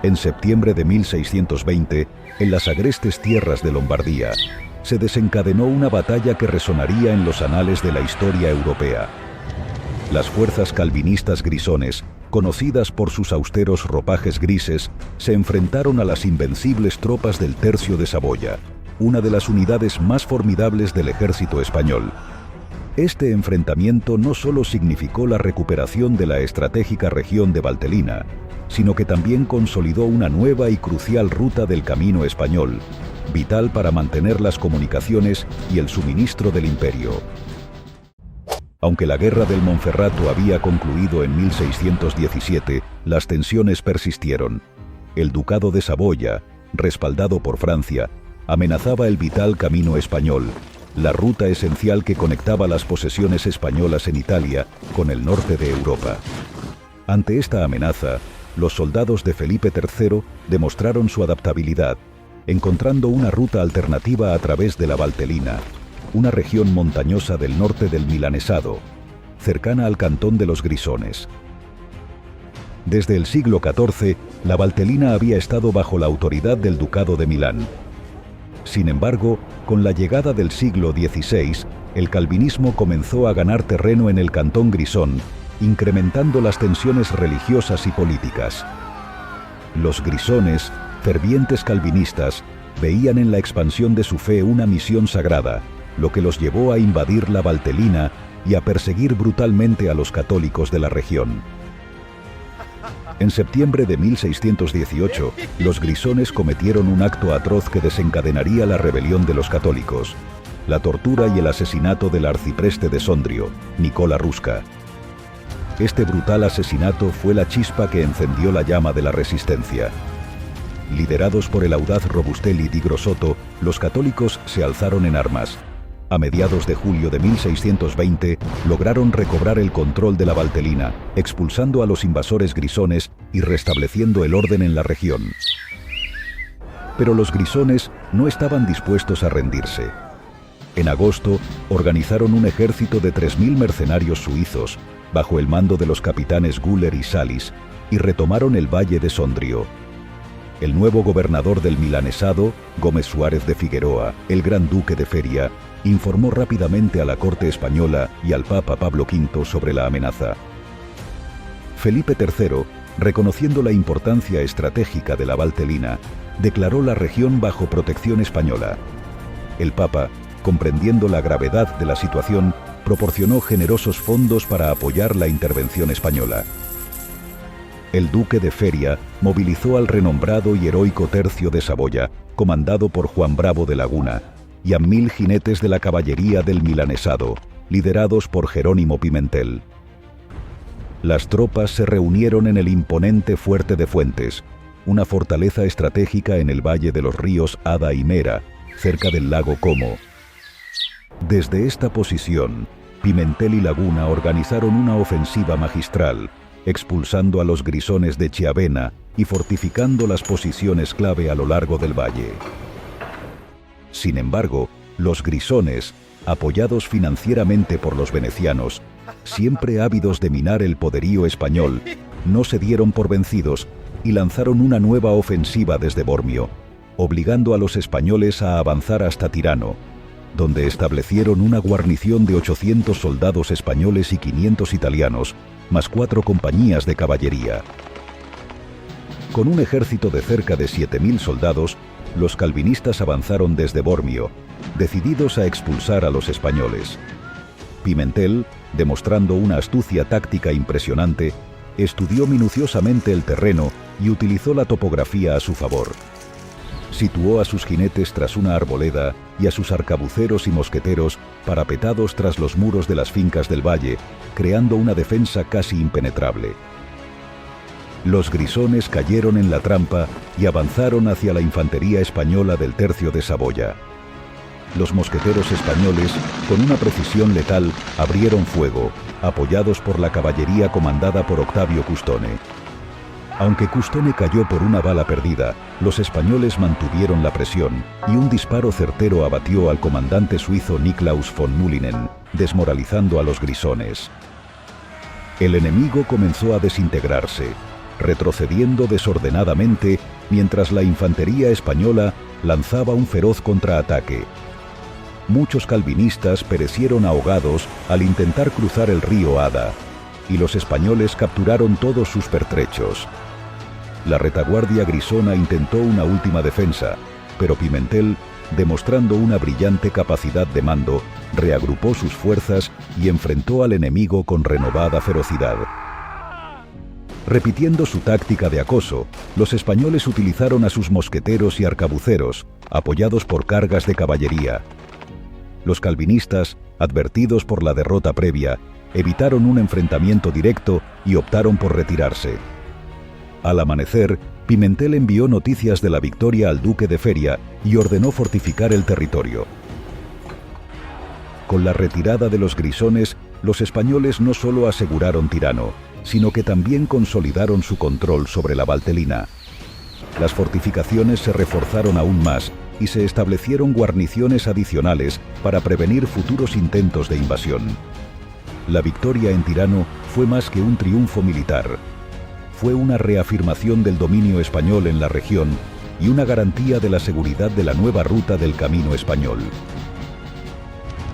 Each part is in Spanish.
En septiembre de 1620, en las agrestes tierras de Lombardía, se desencadenó una batalla que resonaría en los anales de la historia europea. Las fuerzas calvinistas grisones, conocidas por sus austeros ropajes grises, se enfrentaron a las invencibles tropas del Tercio de Saboya, una de las unidades más formidables del ejército español. Este enfrentamiento no solo significó la recuperación de la estratégica región de Valtelina, sino que también consolidó una nueva y crucial ruta del camino español, vital para mantener las comunicaciones y el suministro del imperio. Aunque la guerra del Monferrato había concluido en 1617, las tensiones persistieron. El Ducado de Saboya, respaldado por Francia, amenazaba el vital camino español, la ruta esencial que conectaba las posesiones españolas en Italia con el norte de Europa. Ante esta amenaza, los soldados de Felipe III demostraron su adaptabilidad, encontrando una ruta alternativa a través de la Valtelina, una región montañosa del norte del Milanesado, cercana al cantón de los Grisones. Desde el siglo XIV, la Valtelina había estado bajo la autoridad del Ducado de Milán. Sin embargo, con la llegada del siglo XVI, el calvinismo comenzó a ganar terreno en el cantón Grisón, incrementando las tensiones religiosas y políticas. Los grisones, fervientes calvinistas, veían en la expansión de su fe una misión sagrada, lo que los llevó a invadir la Valtelina y a perseguir brutalmente a los católicos de la región. En septiembre de 1618, los grisones cometieron un acto atroz que desencadenaría la rebelión de los católicos, la tortura y el asesinato del arcipreste de Sondrio, Nicola Rusca. Este brutal asesinato fue la chispa que encendió la llama de la resistencia. Liderados por el audaz Robustelli di Grosotto, los católicos se alzaron en armas. A mediados de julio de 1620, lograron recobrar el control de la Valtelina, expulsando a los invasores grisones y restableciendo el orden en la región. Pero los grisones no estaban dispuestos a rendirse. En agosto, organizaron un ejército de 3.000 mercenarios suizos, bajo el mando de los capitanes Güller y Salis, y retomaron el valle de Sondrio. El nuevo gobernador del Milanesado, Gómez Suárez de Figueroa, el gran duque de Feria, informó rápidamente a la corte española y al Papa Pablo V sobre la amenaza. Felipe III, reconociendo la importancia estratégica de la Valtelina, declaró la región bajo protección española. El Papa, comprendiendo la gravedad de la situación, proporcionó generosos fondos para apoyar la intervención española. El duque de Feria movilizó al renombrado y heroico Tercio de Saboya, comandado por Juan Bravo de Laguna, y a 1.000 jinetes de la caballería del Milanesado, liderados por Jerónimo Pimentel. Las tropas se reunieron en el imponente Fuerte de Fuentes, una fortaleza estratégica en el valle de los ríos Ada y Mera, cerca del lago Como. Desde esta posición, Pimentel y Laguna organizaron una ofensiva magistral, expulsando a los grisones de Chiavena y fortificando las posiciones clave a lo largo del valle. Sin embargo, los grisones, apoyados financieramente por los venecianos, siempre ávidos de minar el poderío español, no se dieron por vencidos y lanzaron una nueva ofensiva desde Bormio, obligando a los españoles a avanzar hasta Tirano, donde establecieron una guarnición de 800 soldados españoles y 500 italianos, más 4 compañías de caballería. Con un ejército de cerca de 7.000 soldados, los calvinistas avanzaron desde Bormio, decididos a expulsar a los españoles. Pimentel, demostrando una astucia táctica impresionante, estudió minuciosamente el terreno y utilizó la topografía a su favor. Situó a sus jinetes tras una arboleda y a sus arcabuceros y mosqueteros parapetados tras los muros de las fincas del valle, creando una defensa casi impenetrable. Los grisones cayeron en la trampa y avanzaron hacia la infantería española del Tercio de Saboya. Los mosqueteros españoles, con una precisión letal, abrieron fuego, apoyados por la caballería comandada por Octavio Custone. Aunque Custone cayó por una bala perdida, los españoles mantuvieron la presión y un disparo certero abatió al comandante suizo Niklaus von Mullinen, desmoralizando a los grisones. El enemigo comenzó a desintegrarse. retrocediendo desordenadamente mientras la infantería española lanzaba un feroz contraataque. Muchos calvinistas perecieron ahogados al intentar cruzar el río Adda, y los españoles capturaron todos sus pertrechos. La retaguardia grisona intentó una última defensa, pero Pimentel, demostrando una brillante capacidad de mando, reagrupó sus fuerzas y enfrentó al enemigo con renovada ferocidad. Repitiendo su táctica de acoso, los españoles utilizaron a sus mosqueteros y arcabuceros, apoyados por cargas de caballería. Los calvinistas, advertidos por la derrota previa, evitaron un enfrentamiento directo y optaron por retirarse. Al amanecer, Pimentel envió noticias de la victoria al duque de Feria y ordenó fortificar el territorio. Con la retirada de los grisones, los españoles no solo aseguraron Tirano, sino que también consolidaron su control sobre la Valtelina. Las fortificaciones se reforzaron aún más y se establecieron guarniciones adicionales para prevenir futuros intentos de invasión. La victoria en Tirano fue más que un triunfo militar. Fue una reafirmación del dominio español en la región y una garantía de la seguridad de la nueva ruta del camino español.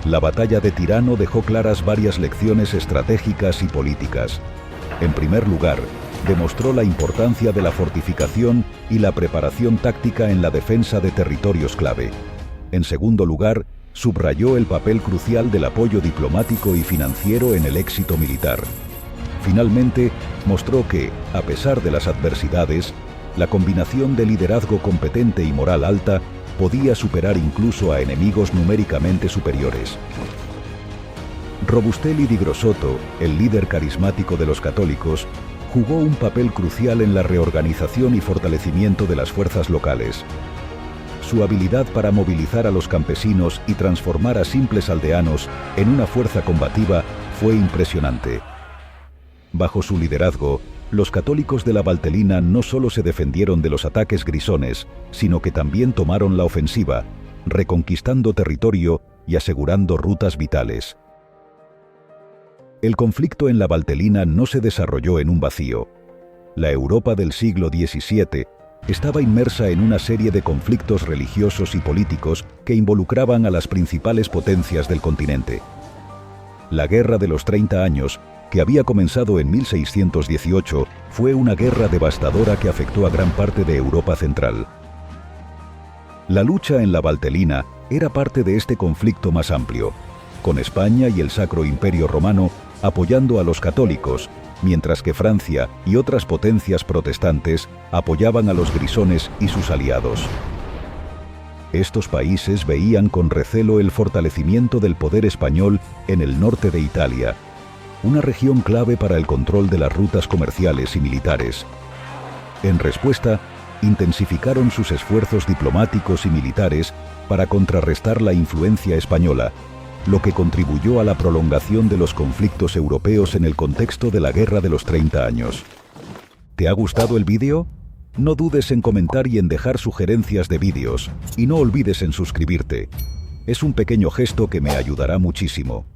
La batalla de Tirano dejó claras varias lecciones estratégicas y políticas. En primer lugar, demostró la importancia de la fortificación y la preparación táctica en la defensa de territorios clave. En segundo lugar, subrayó el papel crucial del apoyo diplomático y financiero en el éxito militar. Finalmente, mostró que, a pesar de las adversidades, la combinación de liderazgo competente y moral alta podía superar incluso a enemigos numéricamente superiores. Robustelli di Grosotto, el líder carismático de los católicos, jugó un papel crucial en la reorganización y fortalecimiento de las fuerzas locales. Su habilidad para movilizar a los campesinos y transformar a simples aldeanos en una fuerza combativa fue impresionante. Bajo su liderazgo, los católicos de la Valtelina no solo se defendieron de los ataques grisones, sino que también tomaron la ofensiva, reconquistando territorio y asegurando rutas vitales. El conflicto en la Valtelina no se desarrolló en un vacío. La Europa del siglo XVII estaba inmersa en una serie de conflictos religiosos y políticos que involucraban a las principales potencias del continente. La Guerra de los 30 Años, que había comenzado en 1618, fue una guerra devastadora que afectó a gran parte de Europa central. La lucha en la Valtelina era parte de este conflicto más amplio, con España y el Sacro Imperio Romano apoyando a los católicos, mientras que Francia y otras potencias protestantes apoyaban a los grisones y sus aliados. Estos países veían con recelo el fortalecimiento del poder español en el norte de Italia, una región clave para el control de las rutas comerciales y militares. En respuesta, intensificaron sus esfuerzos diplomáticos y militares para contrarrestar la influencia española, lo que contribuyó a la prolongación de los conflictos europeos en el contexto de la Guerra de los 30 Años. ¿Te ha gustado el vídeo? No dudes en comentar y en dejar sugerencias de vídeos, y no olvides en suscribirte. Es un pequeño gesto que me ayudará muchísimo.